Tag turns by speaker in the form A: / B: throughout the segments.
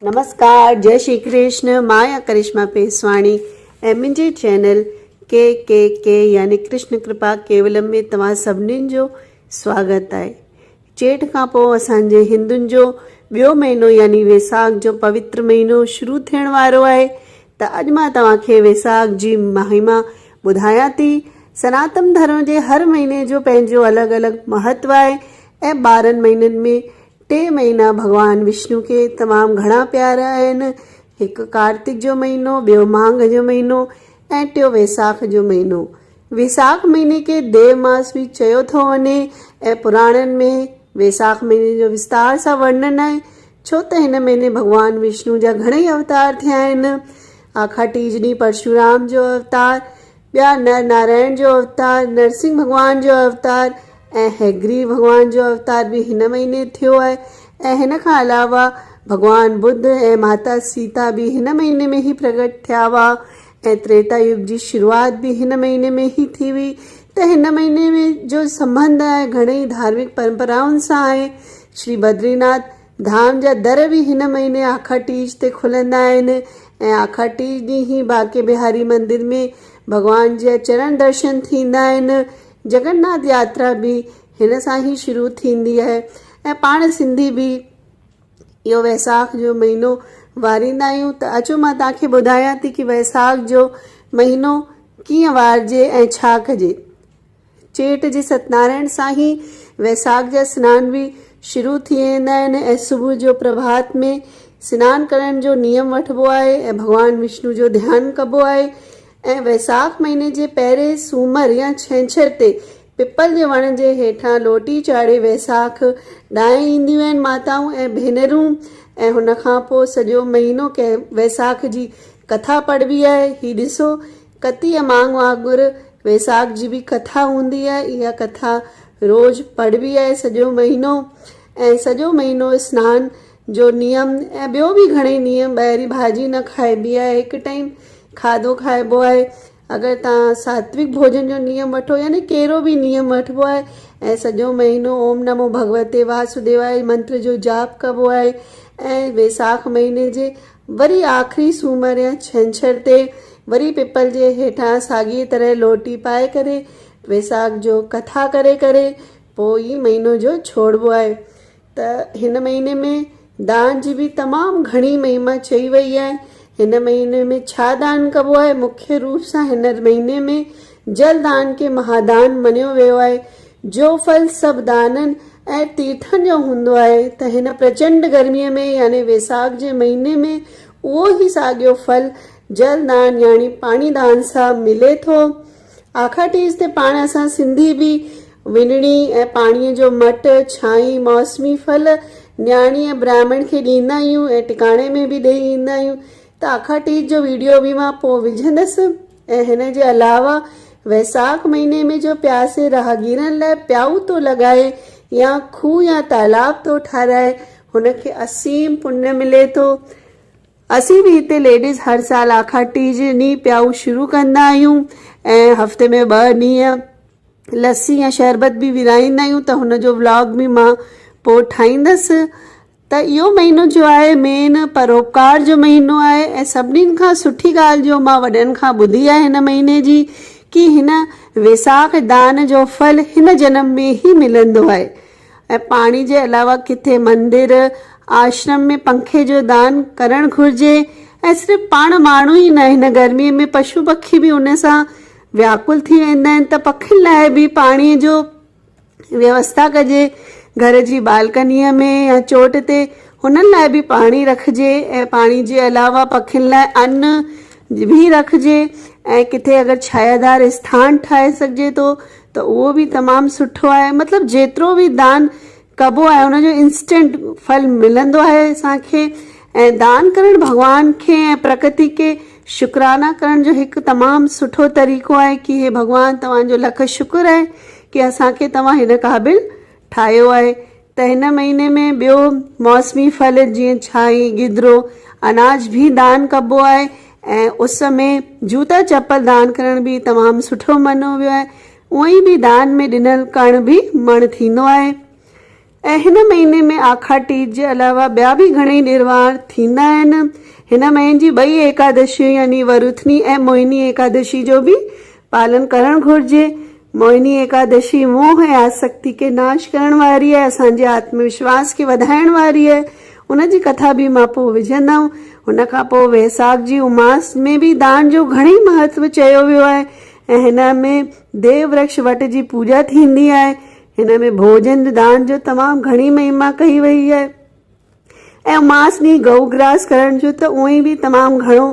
A: नमस्कार, जय श्री कृष्ण। माया करिश्मा पेसवाणी ऐं मुंहिंजे चैनल के यानी कृष्ण कृपा केवलम में तव्हां सभिनीनि जो स्वागत आहे। चेट खां पोइ असांजे हिंदुनि जो ॿियो महीनो यानी वैसाख जो पवित्र महीनो शुरू थियण वारो आहे। त अॼु मां तव्हांखे वैसाख जी महिमा ॿुधायां थी। सनातन धर्म जे हर महीने जो पंहिंजो अलॻि अलॻि महत्व आहे ऐं 12 महीननि में 3 महीना भगवान विष्णु के तमामु घणा प्यारा आहिनि। हिकु कार्तिक जो महीनो, ॿियो माघ जो महीनो ऐं टियों वैसाख जो महीनो। वैसाख महीने के देव मास भी चयो थो वञे ऐं पुराणनि में वैसाख महीने जो विस्तार सां वर्णन आहे, छो त हिन महीने भगवान विष्णु जा घणेई अवतार थिया आहिनि। आखा टीज ॾींहुं परशुराम जो अवतार, ॿिया नर नारायण जो अवतार, नरसिंह भगवान जो अवतार ऐं हैग्रीव भगवान जो अवतार भी हिन महीने थियो आहे। ऐं हिन खां अलावा भगवान बुद्ध ऐं माता सीता भी हिन महीने में ही प्रकट थिया हुआ ऐं त्रेता युग जी शुरूआत भी हिन महीने में ही थी हुई। त हिन महीने में जो संबंध आहे घणेई धार्मिक परंपराउनि सां आहे। श्री बद्रीनाथ धाम जा दर भी हिन महीने आखा टीज ते खुलंदा आहिनि ऐं आखा टीज ॾींहुं ही बांके बिहारी मंदिर में भगवान जा चरण दर्शन थींदा आहिनि। जगन्नाथ यात्रा भी हिन सां ही शुरू थींदी आहे ऐं पाण सिंधी भी इहो वैसाख जो महीनो वारींदा आहियूं। त अचो मां तव्हांखे ॿुधायां थी कि वैसाख जो महीनो कीअं वारजे ऐं छा कजे। चेट जे सतनारायण सां ही वैसाख जा सनान भी शुरू थी वेंदा आहिनि ऐं सुबुह जो प्रभात में सनानु करण जो नियम वठिबो आहे ऐं भगवान विष्णु जो ध्यानु कबो आहे। ऐं वैसाख महीने जे पहिरें सूमर या छंछर ते पिपल जे वण जे हेठां लोटी चाढ़े वैसाख ॾांहें ईंदियूं आहिनि माताऊं ऐं भेनरूं। ऐं हुन खां पोइ सॼो महीनो कंहिं वैसाख जी कथा पढ़बी आहे। ही ॾिसो, कती अमांग वांगुरु वैसाख जी भी कथा हूंदी आहे। इहा कथा रोज़ पढ़बी आहे सॼो महीनो ऐं सॼो महीनो सनान जो नियम ऐं ॿियो भी घणेई नियम। ॿाहिरी भाॼी न खाइबी आहे, हिकु टाइम खाधो खाइबो आहे। अगरि तव्हां सात्विक भोजन जो नियम वठो यानी कहिड़ो भी नियम वठिबो आहे ऐं सॼो महीनो ओम नमो भगवते वासुदेवाय मंत्र जो जाप कबो आहे। ऐं वैसाख महीने जे वरी आख़िरी सूमर या छंछर ते वरी पिपल जे हेठां साॻी तरह लोटी पाए करे वैसाख जो कथा करे पोइ ई महीनो जो छोड़बो आहे। त हिन महीने में दान जी भी तमामु घणी महिमा चई वई आहे। हिन महीने में छा दान कबो आहे? मुख्य रूप सां हिन महीने में जल दान के महादान मञियो वियो आहे, जो फल सभु दाननि ऐं तीर्थनि जो हूंदो आहे। त हिन प्रचंड गर्मीअ में यानी वैसाख जे महीने में उहो ई साॻियो फल जल दान यानी पाणी दान सां मिले थो। आखा टीज ते पाण असां सिंधी भी विनणी ऐं पाणीअ जो मट, छाई, मौसमी फल न्याणी ऐं ब्राह्मण खे ॾींदा आहियूं ऐं टिकाणे में भी ॾेई ईंदा आहियूं। त आखा टीज जो वीडियो भी मां पोइ विझंदसि। ऐं हिन जे अलावा वैसाख महीने में जो प्यासे राहगीरनि लाइ प्याऊ थो लॻाए या खूह या तालाब थो ठाराए, हुनखे असीम पुण्य मिले थो। असीं भी हिते लेडीज़ हर साल आखा टीज ॾींहुं प्याऊ शुरू कंदा आहियूं ऐं हफ़्ते में 2 ॾींहं लस्सी या शरबत भी विराईंदा आहियूं। त हुनजो व्लॉग भी मां पोइ ठाहींदसि। त इहो महीनो जो आहे मेन परोपकार जो महीनो आहे ऐं सभिनीनि खां सुठी ॻाल्हि जो मां वॾनि खां ॿुधी आहे हिन महीने जी कि हिन वैसाख दान जो फल हिन जन्म में ही मिलंदो आहे। ऐं पाणी जे अलावा किथे मंदिर आश्रम में पंखे जो दान करणु घुरिजे। ऐं सिर्फ़ु पाण माण्हू ई न, हिन गर्मीअ में पशु पखी भी उन सां व्याकुल थी वेंदा आहिनि। त पखियुनि लाइ भी पाणीअ जो व्यवस्था कजे, घर जी बालकनीअ में या चोट ते हुननि लाइ भी पाणी रखिजे। ऐं पाणी जे अलावा पखियुनि लाइ अन्न भी रखिजे ऐं किथे अगरि छायादार स्थान ठाहे सघिजे थो त उहो भी तमामु सुठो आहे। मतिलबु जेतिरो भी दान कबो आहे उनजो इंस्टेंट फल मिलंदो आहे असांखे। ऐं दान करणु भगवान खे ऐं प्रकृति के शुक्राना करण जो हिकु तमामु सुठो तरीक़ो आहे कि हे भगवान तव्हांजो लख शुक्र आहे कि असांखे तव्हां हिन क़ाबिल ठाहियो आहे। त हिन महीने में ॿियो मौसमी फल जीअं छाई, गिदरो, अनाज भी दान कबो आहे ऐं उस में जूता चप्पल दान करण भी तमामु सुठो मञियो वियो आहे। उअं ई भी दान में ॾिनल करण भी मण थींदो आहे। ऐं हिन महीने में आखा टीज जे अलावा ॿिया बि घणेई ॾिणवार थींदा आहिनि। हिन महीने जी ॿई एकादशी यानी वरुथनी ऐं मोहिनी एकादशी जो बि पालन करणु घुरिजे। मोहिनी एकादशी मोह ऐं आसक्ति खे नाश करण वारी आहे, असांजे आत्मविश्वास खे वधाइण वारी आहे। उनजी कथा बि मां पोइ विझंदमि। हुन खां पोइ वैसाख जी उमास में बि दान जो घणेई महत्व चयो वियो आहे ऐं हिन में देव वृक्ष वट जी पूजा थींदी आहे। हिन में भोजन दान जो तमामु घणी महिमा कई वई आहे ऐं उमास ॾींहुं गऊ ग्रास करण जो त उहो ई बि तमामु घणो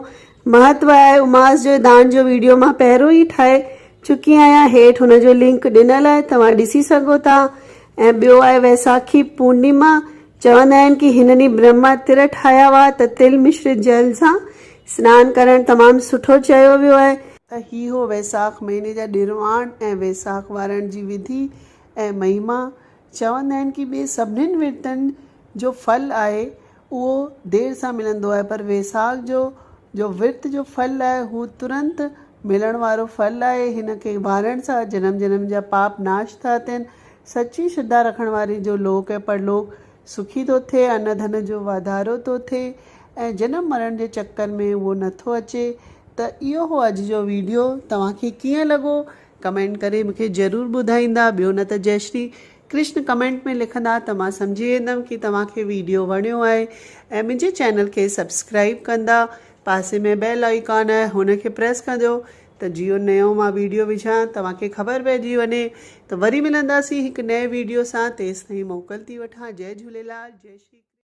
A: महत्व आहे। उमास जो दान जो वीडियो मां पहिरियों ई ठाहे चुकी आहियां, हेठि हुन जो लिंक ॾिनल आहे, तव्हां ॾिसी सघो था। ऐं ॿियो आहे वैसाखी पूर्णिमा। चवंदा आहिनि कि हिन ॾींहुं ब्रह्मा तिर ठाहिया हुआ त तिल मिश्रित जल सां सनानु करणु तमामु सुठो चयो वियो आहे। त ही हो वैसाख महीने जा ॾिणवार ऐं वैसाख वारनि जी विधि ऐं महिमा। चवंदा आहिनि कि ॿिए सभिनीनि विर्तनि जो फल आहे उहो देर सां मिलंदो आहे, पर वैसाख जो विर्त जो फल आहे हू तुरंत मिलण वारो फल आहे। हिन खे वारण सां जन्म जन्म जा पाप नाश था थियनि। सची श्रद्धा रखण वारी जो लोक ऐं परलोक सुखी थो थिए, अन्न धन जो वाधारो थो थिए ऐं जनम मरण जे चक्कर में उहो नथो अचे। त इहो हो अॼु जो वीडियो। तव्हांखे कीअं लॻो कमेंट करे मूंखे ज़रूरु ॿुधाईंदा। ॿियो न त जय श्री कृष्ण कमेंट में लिखंदा त मां सम्झी वेंदमि कि तव्हांखे वीडियो वणियो आहे ऐं मुंहिंजे चैनल खे सब्सक्राइब कंदा। पासे में बेल आइकॉन आहे, हुनखे प्रेस कजो त जियो नयो मां वीडियो विझां तव्हांखे ख़बर पइजी वञे। त वरी मिलंदासीं हिकु नए वीडियो सां। तेसिताईं मोकल थी वठां। जय झूलेलाल, जय श्री